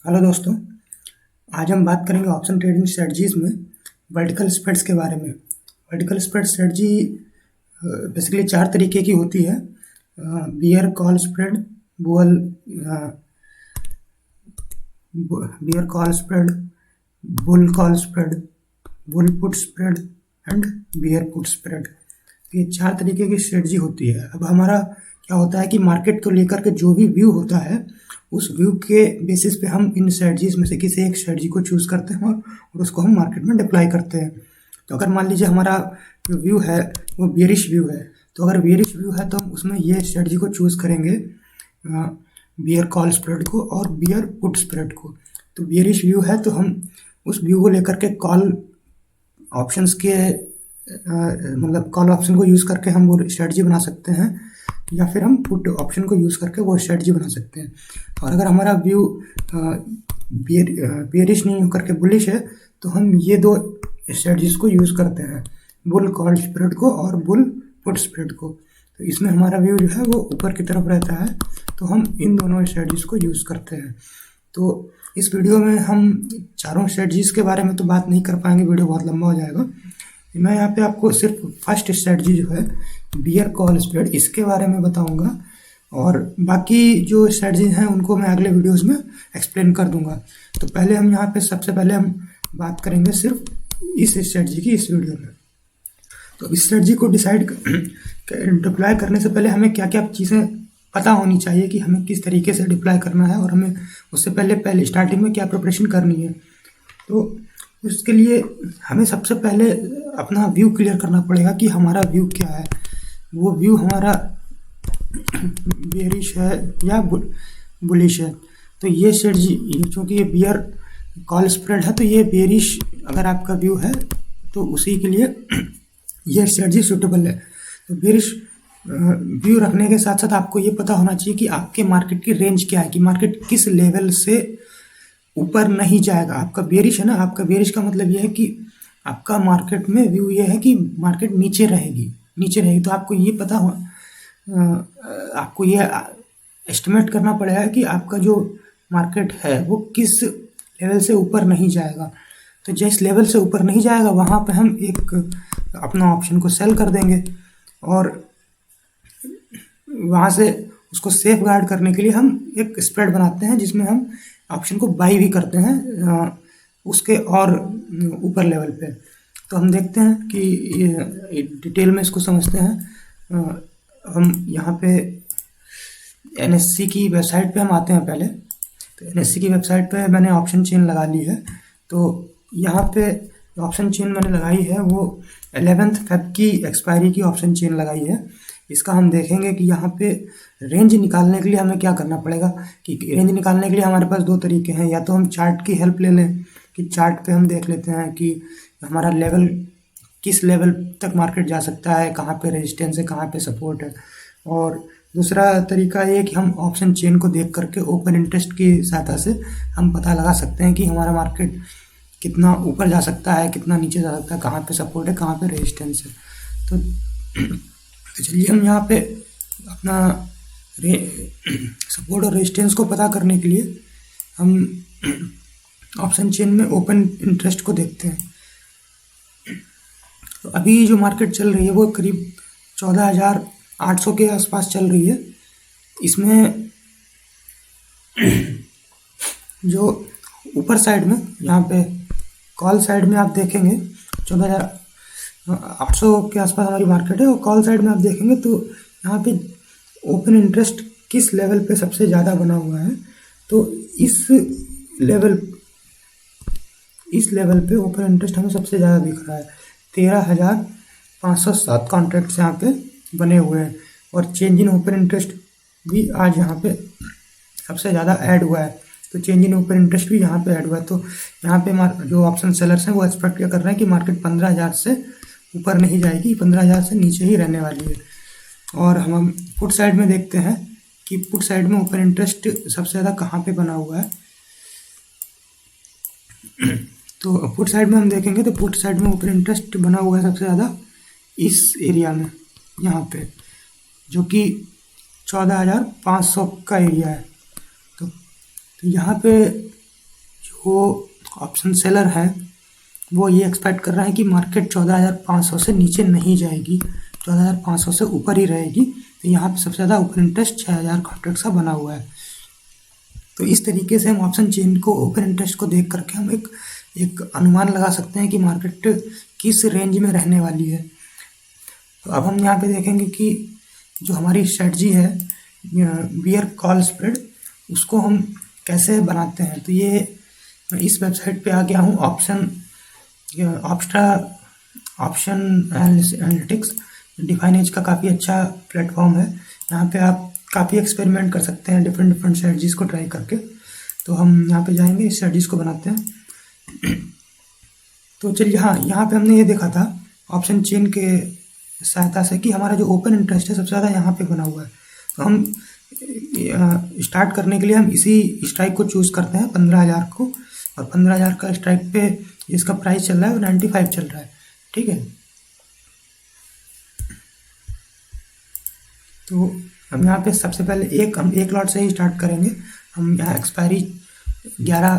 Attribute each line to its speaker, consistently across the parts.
Speaker 1: Hello दोस्तों। आज हम बात करेंगे ऑप्शन ट्रेडिंग स्ट्रेटजीज में वर्टिकल स्प्रेड्स के बारे में। वर्टिकल स्प्रेड स्ट्रेटजी बेसिकली चार तरीके की होती है। Bear call spread, bull bear call spread, bull call spread, bull put spread and bear put spread. ये चार तरीके की स्ट्रेटजी होती है। अब हमारा क्या होता है कि मार्केट को लेकर के जो भी व्यू होता है उस व्यू के बेसिस पे हम इन स्ट्रेटजीज में से किसी एक स्ट्रेटजी को चूज करते हैं और उसको हम मार्केट में डिप्लॉय करते हैं। तो अगर मान लीजिए हमारा जो व्यू है वो बियरिश व्यू है, तो अगर बियरिश व्यू है तो हम उसमें ये स्ट्रेटजी को चूज करेंगे, बियर कॉल स्प्रेड को और बियर पुट स्प्रेड को। तो बियरिश व्यू है तो हम उस व्यू को लेकर के कॉल ऑप्शंस के मतलब कॉल ऑप्शन को यूज़ करके हम वो स्ट्रेटजी बना सकते हैं, या फिर हम पुट ऑप्शन को यूज़ करके वो स्ट्रेटजी बना सकते हैं। और अगर हमारा व्यू बियरिश नहीं होकर के बुलिश है तो हम ये दो स्ट्रेटजीज को यूज़ करते हैं, बुल कॉल स्प्रेड को और बुल पुट स्प्रेड को। तो इसमें हमारा व्यू जो है वो ऊपर की तरफ रहता है, तो हम इन दोनों स्ट्रेटजीज को यूज़ करते हैं। तो इस वीडियो में हम चारों स्ट्रेटजीज के बारे में तो बात नहीं कर पाएंगे, वीडियो बहुत लंबा हो जाएगा। मैं यहाँ पे आपको सिर्फ फर्स्ट स्ट्रेटजी जो है बियर कॉल स्प्रेड इसके बारे में बताऊंगा, और बाकी जो स्ट्रेटजीज हैं उनको मैं अगले वीडियोस में एक्सप्लेन कर दूंगा। तो पहले हम यहाँ पे सबसे पहले हम बात करेंगे सिर्फ इस स्ट्रेटजी की इस वीडियो में। तो इस स्ट्रेटजी को डिप्लॉय करने से पहले हमें क्या क्या चीज़ें पता होनी चाहिए कि हमें किस तरीके से डिप्लॉय करना है, और हमें उससे पहले स्टार्टिंग में क्या प्रिपरेशन करनी है। तो उसके लिए हमें सबसे पहले अपना व्यू क्लियर करना पड़ेगा कि हमारा व्यू क्या है। वो व्यू हमारा बेरिश है या बुलिश है। तो ये स्ट्रेटजी, चूँकि ये बियर कॉल स्प्रेड है तो ये बेरिश अगर आपका व्यू है तो उसी के लिए ये स्ट्रेटजी सूटेबल है। तो बेरिश व्यू रखने के साथ साथ आपको ये पता होना चाहिए कि आपके मार्केट की रेंज क्या है, कि मार्केट किस लेवल से ऊपर नहीं जाएगा। आपका बेरिश है ना, आपका बेरिश का मतलब ये है कि आपका मार्केट में व्यू ये है कि मार्केट नीचे रहेगी। तो आपको ये पता हो, आपको ये एस्टिमेट करना पड़ेगा कि आपका जो मार्केट है वो किस लेवल से ऊपर नहीं जाएगा। तो जिस लेवल से ऊपर नहीं जाएगा वहाँ पे हम एक अपना ऑप्शन को सेल कर देंगे, और वहाँ से उसको सेफ गार्ड करने के लिए हम एक स्प्रेड बनाते हैं जिसमें हम ऑप्शन को बाई भी करते हैं उसके और ऊपर लेवल पे। तो हम देखते हैं कि डिटेल में इसको समझते हैं। हम यहाँ पे एनएससी की वेबसाइट पे हम आते हैं पहले। तो एनएससी की वेबसाइट पे मैंने ऑप्शन चेन लगा ली है। तो यहाँ पे ऑप्शन चेन मैंने लगाई है वो 11 फेब की एक्सपायरी की ऑप्शन चेन लगाई है। इसका हम देखेंगे कि यहाँ पे रेंज निकालने के लिए हमें क्या करना पड़ेगा। कि रेंज निकालने के लिए हमारे पास दो तरीके हैं, या तो हम चार्ट की हेल्प ले लें कि चार्ट पे हम देख लेते हैं कि हमारा लेवल किस लेवल तक मार्केट जा सकता है, कहाँ पे रेजिस्टेंस है, कहाँ पे सपोर्ट है। और दूसरा तरीका ये कि हम ऑप्शन चेन को देख करके ओपन इंटरेस्ट की सहायता से हम पता लगा सकते हैं कि हमारा मार्केट कितना ऊपर जा सकता है, कितना नीचे जा सकता है, कहाँ पे सपोर्ट है, कहाँ पे रेजिस्टेंस है। तो चलिए हम यहाँ पे अपना सपोर्ट और रेजिस्टेंस को पता करने के लिए हम ऑप्शन चेन में ओपन इंटरेस्ट को देखते हैं। तो अभी जो मार्केट चल रही है वो करीब 14,800 के आसपास चल रही है। इसमें जो ऊपर साइड में यहाँ पे कॉल साइड में आप देखेंगे 14,800 के आसपास हमारी मार्केट है, और कॉल साइड में आप देखेंगे तो यहाँ पे ओपन इंटरेस्ट किस लेवल पे सबसे ज़्यादा बना हुआ है। तो इस लेवल पे ओपन इंटरेस्ट हमें सबसे ज़्यादा दिख रहा है। 13,507 कॉन्ट्रैक्ट्स यहाँ पे बने हुए हैं, और चेंज इन ओपन इंटरेस्ट भी आज यहाँ पे सबसे ज़्यादा ऐड हुआ है। तो चेंज इन ओपन इंटरेस्ट भी यहाँ पे ऐड हुआ है। तो यहाँ पे जो ऑप्शन सेलर्स हैं वो एक्सपेक्ट क्या कर रहे हैं कि मार्केट 15,000 से ऊपर नहीं जाएगी, 15,000 से नीचे ही रहने वाली है। और हम पुट साइड में देखते हैं कि पुट साइड में ओपन इंटरेस्ट सबसे ज़्यादा कहाँ पे बना हुआ है। तो पुट साइड में हम देखेंगे तो पुट साइड में ओपन इंटरेस्ट बना हुआ है सबसे ज़्यादा इस एरिया में, यहाँ पे, जो कि 14,500 का एरिया है। तो यहाँ पे जो ऑप्शन सेलर है वो ये एक्सपेक्ट कर रहा है कि मार्केट 14,500 से नीचे नहीं जाएगी, 14,500 से ऊपर ही रहेगी। तो यहाँ पे सबसे ज़्यादा ओपन इंटरेस्ट 6,000 कॉन्ट्रैक्ट्स का बना हुआ है। तो इस तरीके से हम ऑप्शन चेन को, ओपन इंटरेस्ट को देख करके हम एक अनुमान लगा सकते हैं कि मार्केट किस रेंज में रहने वाली है। तो अब हम यहाँ पे देखेंगे कि जो हमारी स्ट्रेटजी है बियर कॉल स्प्रेड, उसको हम कैसे बनाते हैं। तो ये मैं इस वेबसाइट पे आ गया हूँ, ऑप्शन एनालिटिक्स। डिफाइनेज का काफ़ी अच्छा प्लेटफॉर्म है। यहाँ पे आप काफ़ी एक्सपेरिमेंट कर सकते हैं डिफरेंट स्ट्रेटजीज़ को ट्राई करके। तो हम यहाँ पे जाएंगे, इस स्ट्रेटजीज़ को बनाते हैं। तो चलिए, हाँ, यहाँ पे हमने ये देखा था ऑप्शन चेन के सहायता से कि हमारा जो ओपन इंटरेस्ट है सबसे ज़्यादा यहाँ पे बना हुआ है। तो हम स्टार्ट करने के लिए हम इसी स्ट्राइक को चूज़ करते हैं 15,000 को, और 15,000 का स्ट्राइक पे इसका प्राइस चल रहा है वो 95 चल रहा है। ठीक है, तो हम यहाँ पे सबसे पहले हम एक लॉट से ही स्टार्ट करेंगे। हम यहाँ एक्सपायरी 11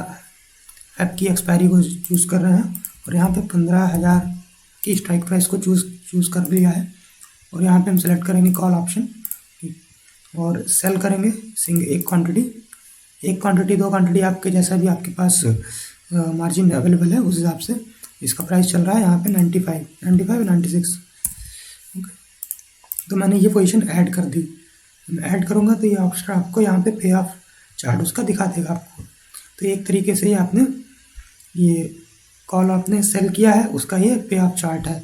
Speaker 1: फेब की एक्सपायरी को चूज़ कर रहे हैं, और यहाँ पे 15,000 की स्ट्राइक प्राइस को चूज़ कर लिया है। और यहाँ पे हम सेलेक्ट करेंगे कॉल ऑप्शन और सेल करेंगे एक क्वांटिटी, 2 क्वांटिटी, आपके जैसा भी आपके पास मार्जिन अवेलेबल है उस हिसाब से। इसका प्राइस चल रहा है यहाँ पे 95 96। ओके, तो मैंने ये पोजीशन ऐड कर दी। मैं ऐड करूँगा तो ये ऑप्शन आपको यहाँ पे पे ऑफ चार्ट उसका दिखा देगा आपको। तो एक तरीके से आपने ये कॉल आपने सेल किया है, उसका ये पे ऑफ चार्ट है।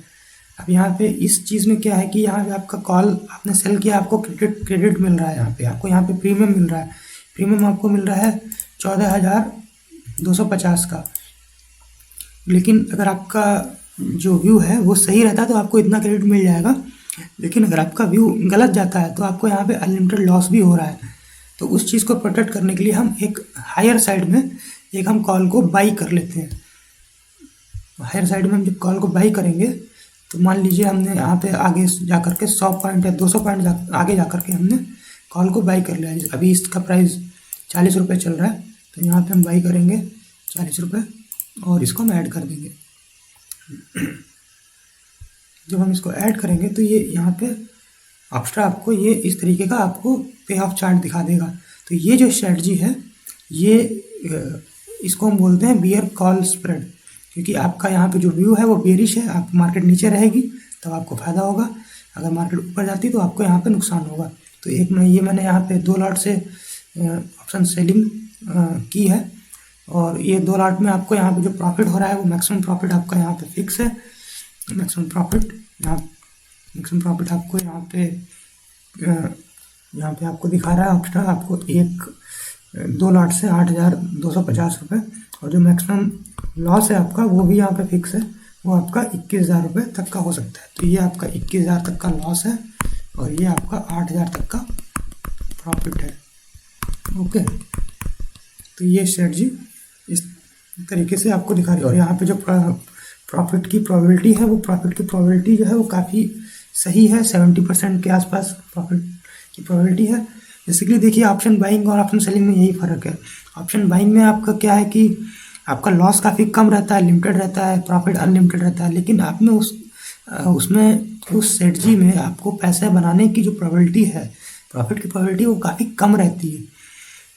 Speaker 1: अब यहाँ पे इस चीज़ में क्या है कि यहाँ पे आपका कॉल आपने सेल किया, आपको क्रेडिट मिल रहा है। यहाँ पे आपको प्रीमियम मिल रहा है। प्रीमियम आपको मिल रहा है 14,250 का। लेकिन अगर आपका जो व्यू है वो सही रहता है तो आपको इतना क्रेडिट मिल जाएगा। लेकिन अगर आपका व्यू गलत जाता है तो आपको यहाँ पे अनलिमिटेड लॉस भी हो रहा है। तो उस चीज़ को प्रोटेक्ट करने के लिए हम एक हायर साइड में हम कॉल को बाई कर लेते हैं। हायर साइड में हम जब कॉल को बाई करेंगे तो मान लीजिए हमने यहाँ पे आगे जा कर के 100 पॉइंट या 200 पॉइंट आगे जा कर के हमने कॉल को बाई कर लिया। अभी इसका प्राइस 40 रुपये चल रहा है, तो यहाँ पे हम बाई करेंगे 40 रुपये और इसको हम ऐड कर देंगे। जब हम इसको ऐड करेंगे तो ये यहाँ पे एक्स्ट्रा आपको ये इस तरीके का आपको पे ऑफ चार्ट दिखा देगा। तो ये जो स्ट्रेटजी है ये इसको हम बोलते हैं बियर कॉल स्प्रेड, क्योंकि आपका यहाँ पे जो व्यू है वो बेरिश है। आप मार्केट नीचे रहेगी तब आपको फ़ायदा होगा, अगर मार्केट ऊपर जाती तो आपको यहाँ पे नुकसान होगा। तो मैंने यहाँ पे 2 लॉट से ऑप्शन सेलिंग की है, और ये 2 लॉट में आपको यहाँ पे जो प्रॉफिट हो रहा है वो मैक्सिमम प्रॉफिट आपका यहाँ पे फिक्स है। मैक्सिमम प्रॉफिट आपको यहाँ पे आपको दिखा रहा है ऑप्शन आपको 2 लॉट से 8,250 रुपये, और जो मैक्सिमम लॉस है आपका वो भी यहाँ पे फिक्स है, वो आपका 21,000 रुपये तक का हो सकता है। तो ये आपका 21,000 तक का लॉस है और ये आपका 8,000 तक का प्रॉफिट है। ओके, तो ये स्ट्रेटजी इस तरीके से आपको दिखा रही है। और यहाँ पे जो प्रॉफिट की प्रोबेबिलिटी है वो जो है वो काफ़ी सही है, 70% के आसपास प्रॉफिट की प्रोबेबिलिटी है। बेसिकली देखिए, ऑप्शन बाइंग और ऑप्शन सेलिंग में यही फ़र्क है। ऑप्शन बाइंग में आपका क्या है कि आपका लॉस काफ़ी कम रहता है, लिमिटेड रहता है, प्रॉफिट अनलिमिटेड रहता है। लेकिन आप में उस स्ट्रेटजी में आपको पैसे बनाने की जो प्रोबेबिलिटी है, प्रॉफिट की प्रोबेबिलिटी वो काफ़ी कम रहती है।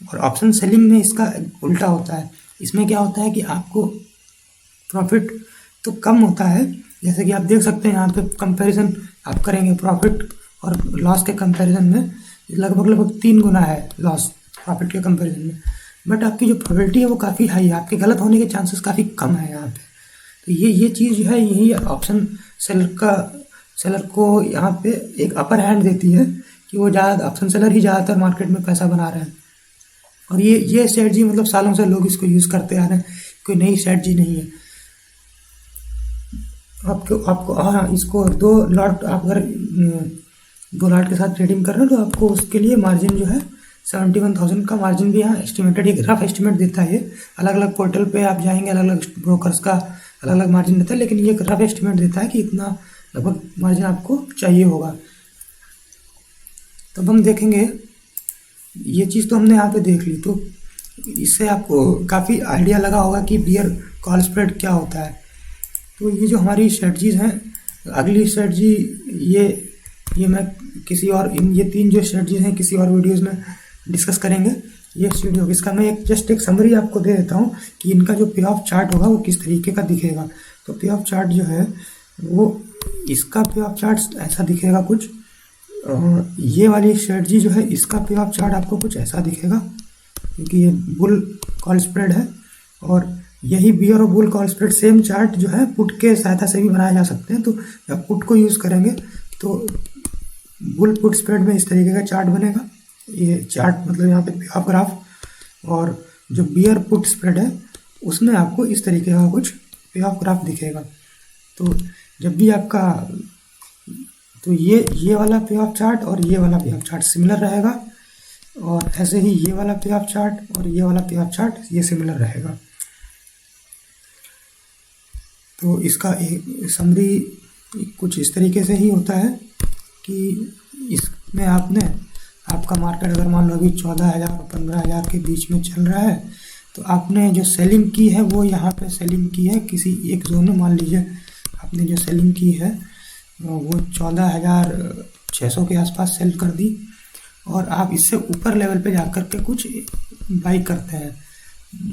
Speaker 1: और ऑप्शन सेलिंग में इसका उल्टा होता है। इसमें क्या होता है कि आपको प्रॉफिट तो कम होता है, जैसे कि आप देख सकते हैं यहाँ पे कंपैरिजन आप करेंगे प्रॉफिट और लॉस के कंपैरिजन में लगभग 3 गुना है लॉस प्रॉफिट के कंपैरिजन में। बट आपकी जो प्रोबेबिलिटी है वो काफ़ी हाई है, आपके गलत होने के चांसेस काफ़ी कम है यहाँ पे। तो ये चीज़ जो है यही ऑप्शन सेलर को यहाँ पे एक अपर हैंड देती है कि वो ऑप्शन सेलर ही ज़्यादातर मार्केट में पैसा बना रहे हैं। और ये स्ट्रेटजी मतलब सालों से लोग इसको यूज़ करते आ रहे हैं, कोई नई स्ट्रेटजी नहीं है। आपको हाँ, इसको 2 लॉट आप अगर 2 लॉट के साथ ट्रेडिंग कर रहे हो तो आपको उसके लिए मार्जिन जो है 71,000 का मार्जिन भी यहाँ एस्टिमेटेड, एक रफ एस्टिमेट देता है। ये अलग अलग पोर्टल पे आप जाएंगे, अलग अलग ब्रोकर्स का अलग अलग मार्जिन देता है, लेकिन ये एक रफ एस्टिमेट देता है कि इतना लगभग मार्जिन आपको चाहिए होगा। तब हम देखेंगे, ये चीज़ तो हमने यहाँ पे देख ली। तो इससे आपको काफ़ी आइडिया लगा होगा कि बियर कॉल स्प्रेड क्या होता है। तो ये जो हमारी स्ट्रेटजीज हैं, अगली स्ट्रेटजी ये मैं किसी और ये 3 जो स्ट्रेटजीज हैं किसी और वीडियोज़ में डिस्कस करेंगे। ये वीडियो इसका मैं जस्ट एक समरी आपको दे देता हूँ कि इनका जो पे ऑफ चार्ट होगा वो किस तरीके का दिखेगा। तो पे ऑफ चार्ट जो है वो इसका पे ऑफ चार्ट ऐसा दिखेगा कुछ। ये वाली स्ट्रेटजी जो है इसका पे ऑफ चार्ट आपको कुछ ऐसा दिखेगा, क्योंकि ये बुल कॉल स्प्रेड है। और यही बियर और bull call spread same chart जो है पुट के सहायता से भी बनाए जा सकते हैं। तो जब पुट को यूज़ करेंगे तो बुल पुट स्प्रेड में इस तरीके का चार्ट बनेगा। ये चार्ट मतलब यहाँ पे पे ऑफ ग्राफ, और जो बियर पुट स्प्रेड है उसमें आपको इस तरीके का कुछ पे ऑफ ग्राफ दिखेगा। तो जब भी आपका तो ये वाला पे ऑफ चार्ट और ये वाला पे ऑफ चार्ट सिमिलर रहेगा, और ऐसे ही ये वाला पे ऑफ चार्ट और ये वाला पे ऑफ चार्ट ये सिमिलर रहेगा। तो इसका एक समरी कुछ इस तरीके से ही होता है कि इसमें आपका मार्केट अगर मान लो अभी 14,000 और 15,000 के बीच में चल रहा है, तो आपने जो सेलिंग की है वो यहाँ पे सेलिंग की है किसी एक जोन में। मान लीजिए आपने जो सेलिंग की है वो 14,600 के आसपास सेल कर दी, और आप इससे ऊपर लेवल पे जाकर के कुछ बाई करते हैं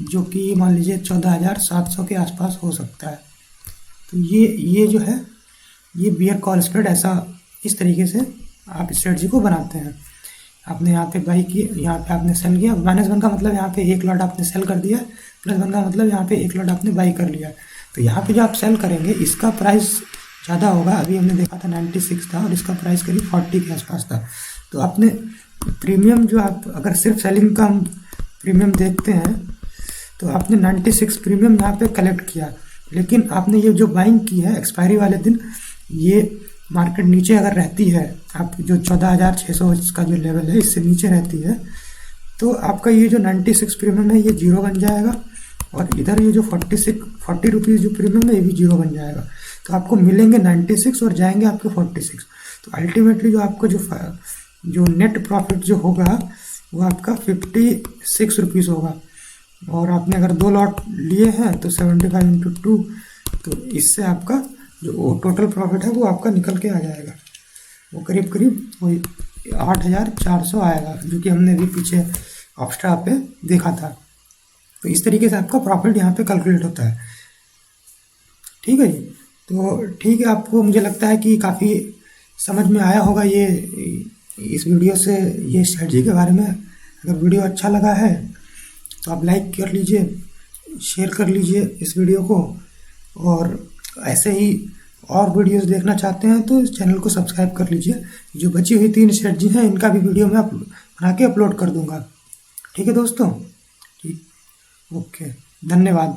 Speaker 1: जो कि मान लीजिए 14,700 के आसपास हो सकता है। तो ये जो है ये बियर कॉल स्प्रेड ऐसा इस तरीके से आप स्ट्रेटजी को बनाते हैं। आपने यहाँ पे बाई की, यहाँ पे आपने सेल किया। -1 का मतलब यहाँ पे एक लॉट आपने सेल कर दिया, +1 का मतलब यहाँ पे एक लॉट आपने बाई कर लिया। तो यहाँ पे जो आप सेल करेंगे इसका प्राइस ज़्यादा होगा। अभी हमने देखा था 96 था और इसका प्राइस करीब 40 के आसपास था। तो आपने प्रीमियम जो आप अगर सिर्फ सेलिंग का प्रीमियम देखते हैं तो आपने 96 प्रीमियम यहाँ पे कलेक्ट किया, लेकिन आपने ये जो बाइंग की है एक्सपायरी वाले दिन, ये मार्केट नीचे अगर रहती है, आप जो 14,600 इसका जो लेवल है इससे नीचे रहती है, तो आपका ये जो 96 प्रीमियम है ये 0 बन जाएगा, और इधर ये जो 40 रुपीज़ जो प्रीमियम है ये भी 0 बन जाएगा। तो आपको मिलेंगे 96 और जाएंगे आपके 46। तो अल्टीमेटली जो आपको जो नेट प्रॉफिट जो होगा वो आपका 56 रुपीज़ होगा। और आपने अगर 2 लॉट लिए हैं तो 75 इंटू 2, तो इससे आपका जो टोटल प्रॉफिट है वो आपका निकल के आ जाएगा। वो करीब वही 8,400 आएगा, जो कि हमने अभी पीछे ऑप्स्ट्रा पे देखा था। तो इस तरीके से आपका प्रॉफिट यहाँ पे कैलकुलेट होता है। ठीक है जी। तो ठीक है, आपको मुझे लगता है कि काफ़ी समझ में आया होगा ये इस वीडियो से ये स्ट्रेटजी के बारे में। अगर वीडियो अच्छा लगा है तो आप लाइक कर लीजिए, शेयर कर लीजिए इस वीडियो को, और ऐसे ही और वीडियोस देखना चाहते हैं तो इस चैनल को सब्सक्राइब कर लीजिए। जो बची हुई 3 स्ट्रेटजी हैं इनका भी वीडियो मैं बना के अपलोड कर दूंगा। ठीक है दोस्तों, ठीक, ओके, धन्यवाद।